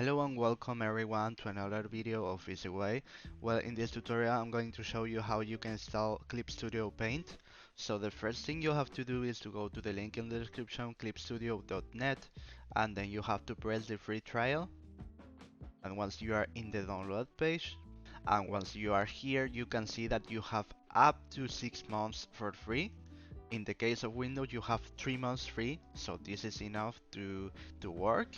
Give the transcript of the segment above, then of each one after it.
Hello and welcome everyone to another video of EasyWay. Well, in this tutorial I'm going to show you how you can install Clip Studio Paint. So the first thing you have to do is to go to the link in the description, clipstudio.net, and then you have to press the free trial. And once you are in the download page, and once you are here, you can see that you have up to 6 months for free. In the case of Windows, you have 3 months free, so this is enough to work.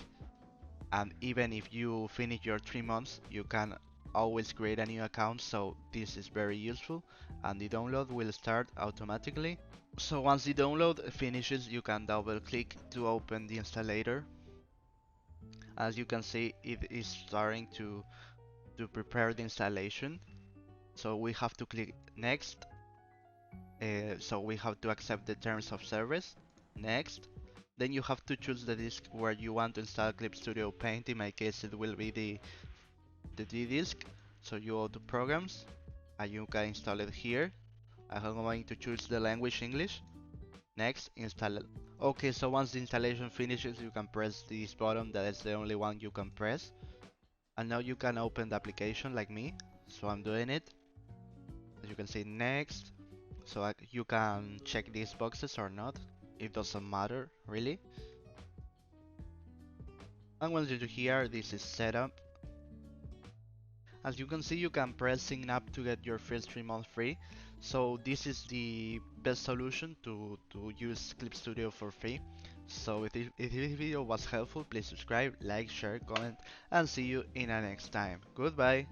And even if you finish your 3 months, you can always create a new account, so this is very useful, and the download will start automatically. So once the download finishes, you can double click to open the installer. As you can see, it is starting to prepare the installation, so we have to click next. So we have to accept the terms of service. Next. Then you have to choose the disk where you want to install Clip Studio Paint. In my case, it will be the D disk. So you go to Programs and you can install it here. I'm going to choose the language English. Next, install it. Okay, so once the installation finishes, you can press this button. That is the only one you can press. And now you can open the application like me. So I'm doing it. As you can see, next. So you can check these boxes or not. It doesn't matter really. And once you're here, this is setup. As you can see, you can press sign up to get your first 3 months free. So this is the best solution to use Clip Studio for free. So if this video was helpful, please subscribe, like, share, comment, and see you in the next time. Goodbye.